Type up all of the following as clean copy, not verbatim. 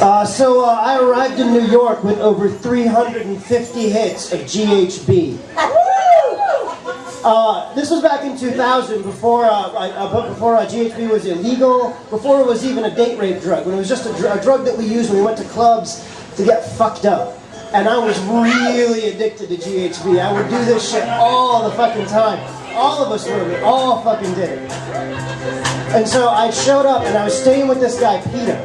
I arrived in New York with over 350 hits of GHB. This was back in 2000, before GHB was illegal, before it was even a date rape drug, when it was just a drug that we used when we went to clubs to get fucked up. And I was really addicted to GHB. I would do this shit all the fucking time. All of us were. We all fucking did it. And so I showed up and I was staying with this guy, Peter.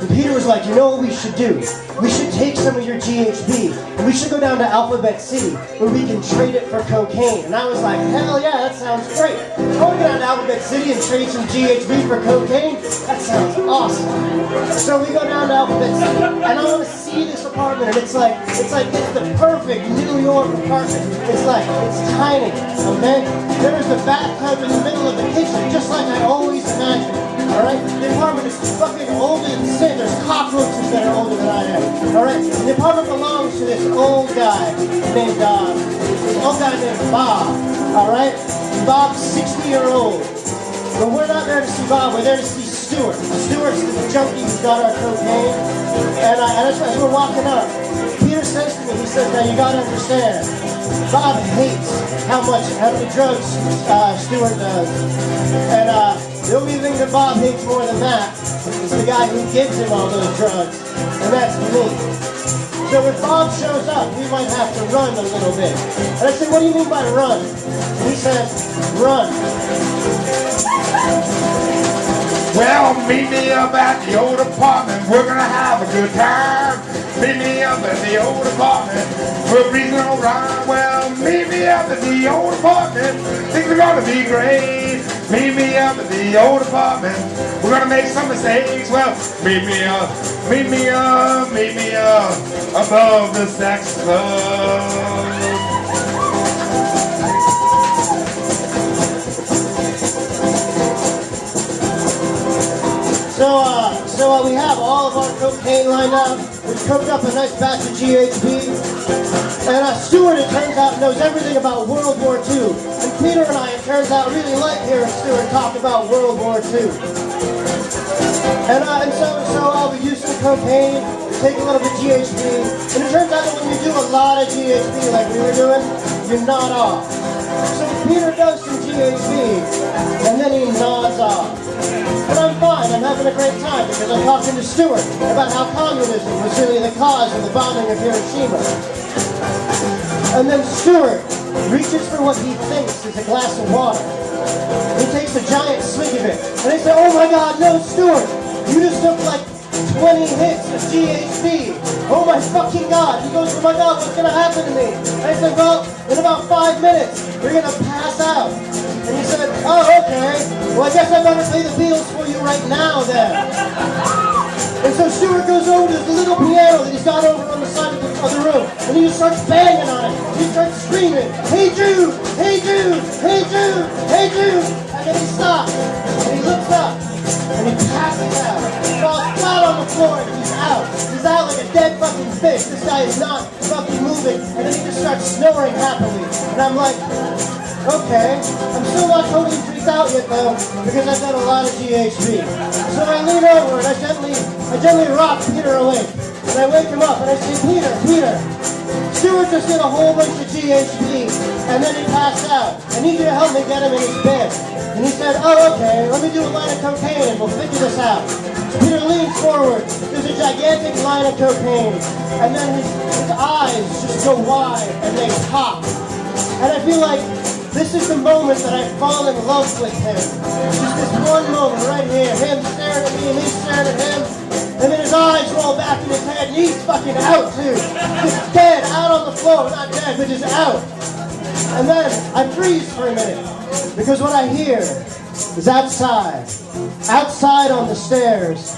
And Peter was like, you know what we should do? We should take some of your GHB and we should go down to Alphabet City where we can trade it for cocaine. And I was like, hell yeah, that sounds great. I want to go down to Alphabet City and trade some GHB for cocaine? That sounds awesome. So we go down to Alphabet City and I want to see this apartment. And it's the perfect New York apartment. It's tiny, okay? There's the bathtub in the middle of the kitchen, just like I always imagined. Alright? The apartment is fucking older than sin. There's cockroaches that are older than I am. Alright? And the apartment belongs to this old guy named Bob. Alright? Bob's 60-year-old. But we're not there to see Bob, we're there to see Stuart. Stuart's the junkie who got our cocaine. And as we're walking up, Peter says to me, he says, now you gotta understand, Bob hates how many drugs Stuart does. And the only thing that Bob hates more than that is the guy who gives him all those drugs, and that's me. So if Bob shows up, we might have to run a little bit. And I said, what do you mean by run? And he says, run. Well, meet me up at the old apartment. We're gonna have a good time. Meet me up at the old apartment. We're breezing around. Well, meet me up at the old apartment. Things are gonna be great. Meet me up at the old apartment. We're gonna make some mistakes. Well, meet me up above the sex club. So we have all of our cocaine lined up. We've cooked up a nice batch of GHB. And Stuart, it turns out, knows everything about World War II. And Peter and I, it turns out, really like hearing Stuart talk about World War II. And so we use some cocaine, we take a little bit of GHB, and it turns out that when you do a lot of GHB like we were doing, you're not off. So Peter does some GHB, and then he nods off. And I'm fine, I'm having a great time because I'm talking to Stuart about how communism was really the cause of the bombing of Hiroshima. And then Stuart reaches for what he thinks is a glass of water. He takes a giant swig of it, and I say, oh my God, no, Stuart, you just took like 20 hits of GHB. Oh my fucking God. He goes, oh my God, what's going to happen to me? And I said, well, in about 5 minutes, you're going to pass out. And he said, oh, okay. Well, I guess I better play the Beatles for you right now then. And so Stuart goes over to this little piano that he's got over on the side of the room, and he just starts banging on it. He starts screaming, hey Jude, hey Jude, hey Jude, hey Jude. And then he stops, and he looks up, and he passes out. He falls flat on the floor, and he's out. He's out like a dead fucking fish. This guy is not fucking moving. And then he just starts snoring happily. And I'm like, okay, I'm still not totally freaked out yet though, because I've done a lot of GHB. So I lean over and I gently rock Peter awake. And I wake him up and I say, Peter, Stuart just did a whole bunch of GHB and then he passed out. I need you to help me get him in his bed. And he said, oh okay, let me do a line of cocaine and we'll figure this out. So Peter leans forward, there's a gigantic line of cocaine, and then his eyes just go wide and they pop. And I feel like this is the moment that I fall in love with him. Just this one moment right here. Him staring at me and me staring at him. And then his eyes roll back in his head and he's fucking out too. Just dead, out on the floor. Not dead, but just out. And then I freeze for a minute. Because what I hear is outside. Outside on the stairs.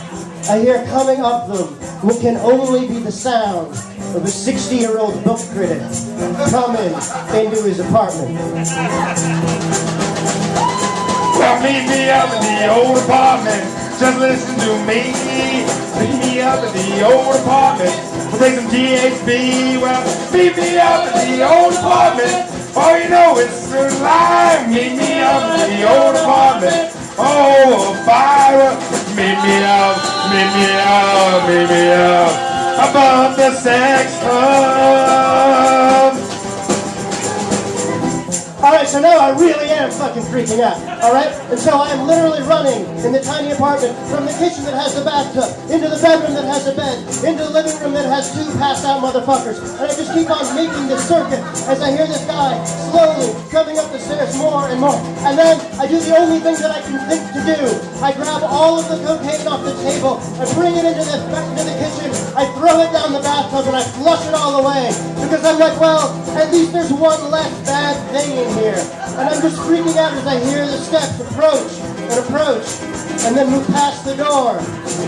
I hear coming up them what can only be the sound of a 60-year-old book critic coming into his apartment. Well, meet me up at the old apartment. Just listen to me. Meet me up at the old apartment. We'll take some GHB. Well, meet me up at the old apartment. Oh, you know it's alive. Meet me up at the old apartment. Oh, fire. Meet me up meet me up above the sex club. Alright, so now I really am fucking freaking out, alright? And so I am literally running in the tiny apartment from the kitchen that has the bathtub, into the bedroom that has a bed, into the living room that has two passed out motherfuckers. And I just keep on making this circuit as I hear this guy slowly coming up the stairs more and more. And then I do the only thing that I can think to do. I grab all of the cocaine off the table, I bring it into the kitchen, I throw it down the bathtub, and I flush it all away. Because I'm like, well, at least there's one less bad thing in here. And I'm just freaking out as I hear the steps approach and then move past the door.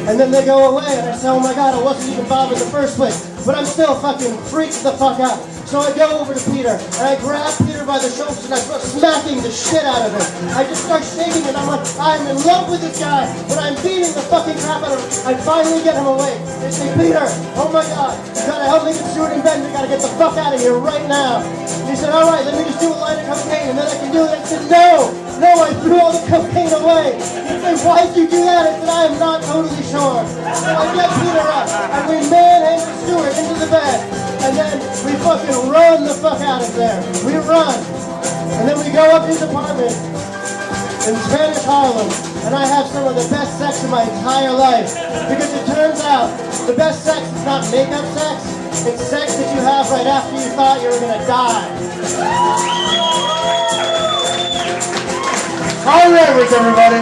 And then they go away, and I say, oh my God, I wasn't even Bob in the first place. But I'm still fucking freaked the fuck out. So I go over to Peter, and I grab Peter by the shoulders, and I start smacking the shit out of him. I just start shaking it. I'm like, I'm in love with this guy, but I'm beating the fucking crap out of him. I finally get him awake. They say, Peter, oh my God, you gotta help me get Stuart in bed. We gotta get the fuck out of here right now. And he said, all right, let me just do a line of cocaine, and then I can do it. I said, no, I threw all the cocaine away. He said, why'd you do that? I said, I am not totally sure. So I get Peter up, and we manhandle Stuart into the bed. And then we fucking run the fuck out of there. We run. And then we go up to his apartment in Spanish Harlem. And I have some of the best sex in my entire life. Because it turns out the best sex is not makeup sex. It's sex that you have right after you thought you were going to die. All right, everybody.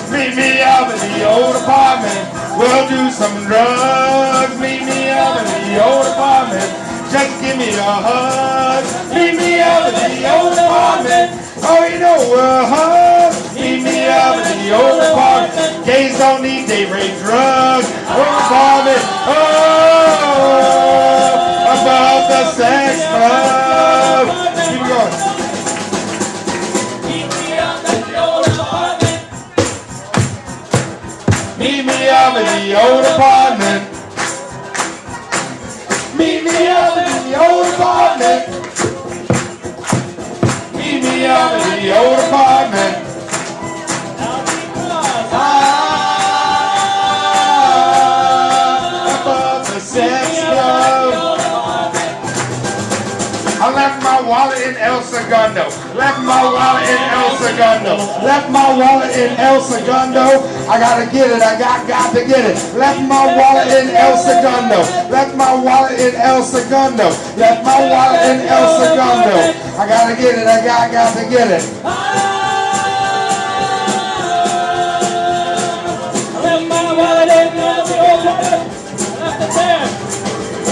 Meet me up in the old apartment. We'll do some drugs. Meet me up in the old apartment. Just give me a hug. Meet me up in the old apartment. Oh, you know a hug. Meet me up in the old apartment. Gays don't need date rape drugs. Old apartment. Oh, above the sex club. Keep going. Meet me up in the old apartment. Meet me up in the old apartment. Meet me up in the old apartment. Above the sex club. I left my wallet in El Segundo. Left my wallet in El Segundo. Left my wallet in El Segundo. I gotta get it. I got to get it. Left my wallet in El Segundo. Left my wallet in El Segundo. Left my wallet in El Segundo. I gotta get it. I got to get it.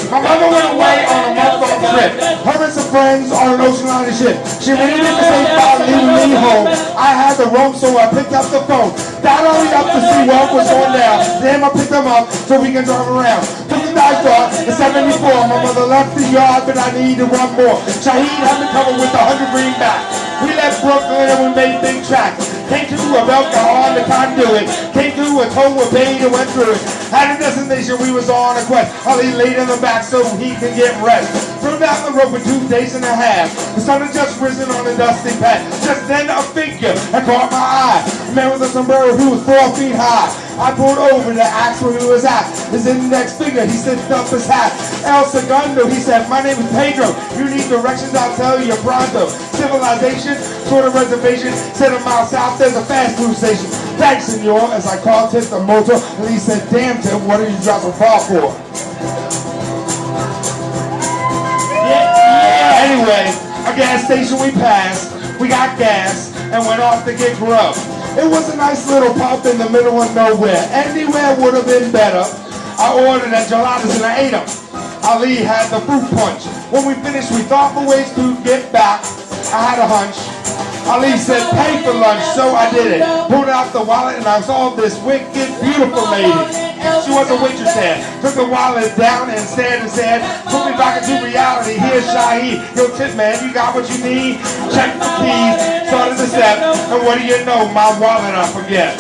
My mother went away on a month-long trip. Her and some friends on an ocean line of ship. She really didn't say about leaving me home. I had to roam, so I picked up the phone. Dialed only up to see what was going down. Then I picked them up so we can drive around. Took the dice off in 74. My mother left the yard, but I needed one more. Shaheed had me covered with 100 greenbacks. We left Brooklyn and we made big tracks. Came to a belt on the conduit. Came to a toll with paid and went through it. Had a destination, we was on a quest. Ali laid in the back so he could get rest. Threw down the road for 2 days and a half. The sun had just risen on a dusty path. Just then a figure had caught my eye. A man with a sombrero who was 4 feet high. I pulled over to ask where he was at. His index finger, he zipped up his hat. El Segundo, he said, my name is Pedro. You need directions, I'll tell you pronto. Civilization, sort of reservation. 7 miles south, there's a fast food station. Thanks, senor, as I called Tip the motor. And he said, damn, Tip, what did you drop a ball for? Yeah. Anyway, a gas station we passed. We got gas and went off to get grub. It was a nice little pub in the middle of nowhere. Anywhere would have been better. I ordered a gelatos and I ate them. Ali had the fruit punch. When we finished, we thought for ways to get back. I had a hunch. Ali said, pay for lunch, so I did it. Pulled out the wallet and I saw this wicked, beautiful lady. She was a waitress there. Took the wallet down and stared and said, put me back into reality. Here's Shaheed. Yo, Tip, man, you got what you need? Check the keys, started the step, and what do you know, my wallet I forget.